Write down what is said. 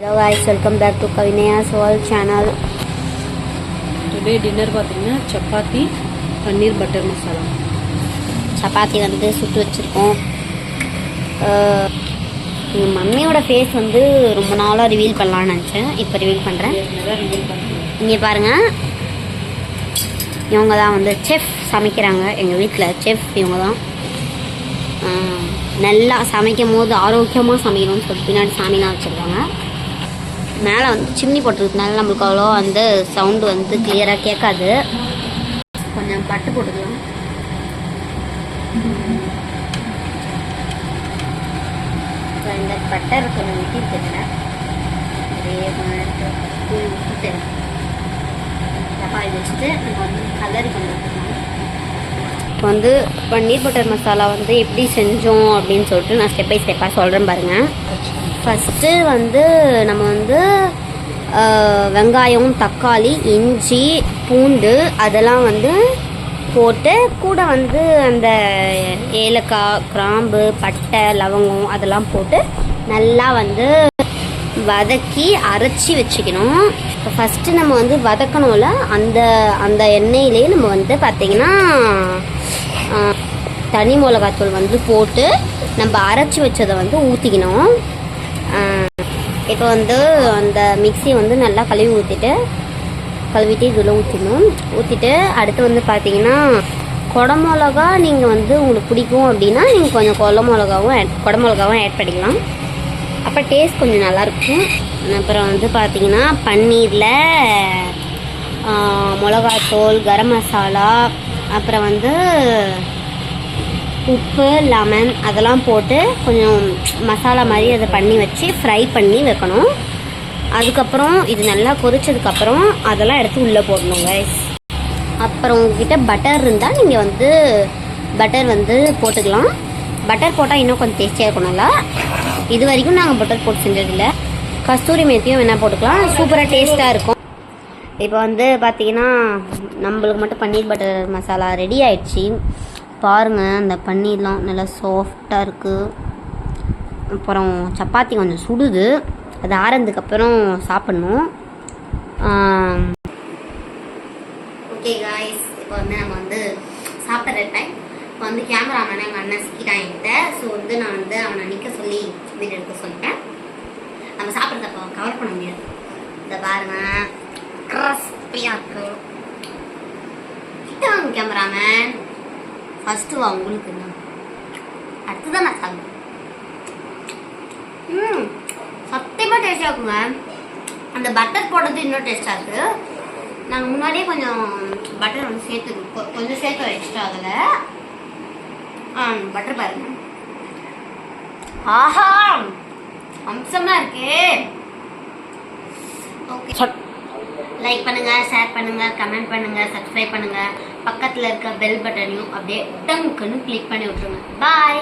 Hello guys, welcome back to Kavinaya's World channel. Today dinner பார்த்தீங்கன்னா சப்பாத்தி பன்னீர் butter masala. Chapati வந்து சுட்டு வச்சிருக்கோம். எங்கள் மம்மியோட ஃபேஸ் வந்து ரொம்ப நாளாக ரிவீல் பண்ணலான்னு நினச்சேன். இப்போ ரிவீல் பண்ணுறேன். இங்கே பாருங்கள், இவங்க தான் வந்து செஃப் சமைக்கிறாங்க. எங்கள் வீட்டில் செஃப் இவங்க தான். நல்லா சமைக்கும் போது ஆரோக்கியமாக சமைக்கணும்னு சொல்லிட்டு பின்னாடி சாமிலாம் வச்சுருக்காங்க. மேலே வந்து சிம்னி போட்டிருக்கனால நம்மளுக்கு அவ்வளோ அந்த சவுண்டு வந்து கிளியராக கேட்காது. கொஞ்சம் பட்டு போட்டுக்கலாம். இந்த பட்டர் கொஞ்சம் ஊற்றிருக்கல நிறைய ஊற்றிட்டு தப்பாளி வச்சுட்டு நம்ம வந்து கலரி பண்ணிக்கலாம். இப்போ வந்து பன்னீர் பட்டர் மசாலா வந்து எப்படி செஞ்சோம் அப்படின்னு சொல்லிட்டு நான் ஸ்டெப் பை ஸ்டெப்பாக சொல்கிறேன் பாருங்கள். ஃபஸ்ட்டு வந்து நம்ம வந்து வெங்காயம், தக்காளி, இஞ்சி, பூண்டு அதெல்லாம் வந்து போட்டு கூட வந்து அந்த ஏலக்காய், கிராம்பு, பட்டை, லவங்கம் அதெல்லாம் போட்டு நல்லா வந்து வதக்கி அரைச்சி வச்சுக்கணும். இப்போ ஃபஸ்ட்டு நம்ம வந்து வதக்கணும்ல, அந்த அந்த எண்ணெயிலே நம்ம வந்து பார்த்திங்கன்னா தனி மிளகாத்தூள் வந்து போட்டு நம்ம அரைச்சி வச்சதை வந்து ஊற்றிக்கணும். இப்போ வந்து அந்த மிக்சியை வந்து நல்லா கழுவிட்டு இதில் ஊற்றிட்டு அடுத்து வந்து பார்த்தீங்கன்னா குடமிளகா நீங்கள் வந்து உங்களுக்கு பிடிக்கும் அப்படின்னா நீங்கள் கொஞ்சம் குடமிளகாவும் ஆட் பண்ணிக்கலாம். அப்போ டேஸ்ட் கொஞ்சம் நல்லாயிருக்கும். அப்புறம் வந்து பார்த்தீங்கன்னா பன்னீரில் மிளகாத்தூள், கரம் மசாலா, அப்புறம் வந்து உப்பு, லெமன் அதெல்லாம் போட்டு கொஞ்சம் மசாலா மாதிரி அதை பண்ணி வச்சு ஃப்ரை பண்ணி வைக்கணும். அதுக்கப்புறம் இது நல்லா கொதிச்சதுக்கப்புறம் அதெல்லாம் எடுத்து உள்ளே போடணும் கைஸ். அப்புறம் உங்ககிட்ட பட்டர் இருந்தால் நீங்கள் வந்து பட்டர் வந்து போட்டுக்கலாம். பட்டர் போட்டால் இன்னும் கொஞ்சம் டேஸ்டியாக இருக்கணும்ல. இது வரைக்கும் நாங்கள் பட்டர் போட்டு செஞ்சதில்லை. கஸ்தூரி மேத்தியும் வேணால் போட்டுக்கலாம், சூப்பராக டேஸ்ட்டாக இருக்கும். இப்போ வந்து பார்த்திங்கன்னா நம்மளுக்கு மட்டும் பன்னீர் பட்டர் மசாலா ரெடி ஆயிடுச்சு. பாருங்கள், அந்த பன்னீர்லாம் நல்லா சாஃப்டாக இருக்குது. அப்புறம் சப்பாத்தி கொஞ்சம் சுடுது, அது ஆறதுக்கப்புறம் சாப்பிட்ணும். ஓகே காய்ஸ், இப்போ வந்து நம்ம வந்து சாப்பிட்ற டைம். இப்போ வந்து கேமராமேனை எங்கள் அண்ணன் சிக்கிட்டான் என்கிட்ட. ஸோ வந்து நான் வந்து அவனை நிற்க சொல்லி வீடியோ எடுக்க சொல்லிட்டேன். நம்ம சாப்பிட்றதப்போ கவர் பண்ண முடியாது. இந்த பாருங்க, கிறிஸ்பியாக இருக்கு. கிட்ட வாங்க கேமராமேன். ஃபஸ்ட்டு வா, உங்களுக்கு அடுத்துதான் நான் சாப்பிடுவேன். சத்தியமாக டேஸ்டாக இருக்குங்க. அந்த பட்டர் போடுறது இன்னும் டேஸ்டாக இருக்குது. நாங்கள் முன்னாடியே கொஞ்சம் பட்டர் வந்து கொஞ்சம் சேர்த்து எக்ஸ்ட்ரா அதில். பட்டர் பாருங்க, ஆஹா அம்சமாக இருக்கே. ஓகே, லைக் பண்ணுங்கள், ஷேர் பண்ணுங்கள், கமெண்ட் பண்ணுங்கள், சப்ஸ்கிரைப் பண்ணுங்கள். பக்கத்தில் இருக்க பெல் பட்டனையும் அப்படியே டங்குன்னு கிளிக் பண்ணி விட்ருங்க. பாய்.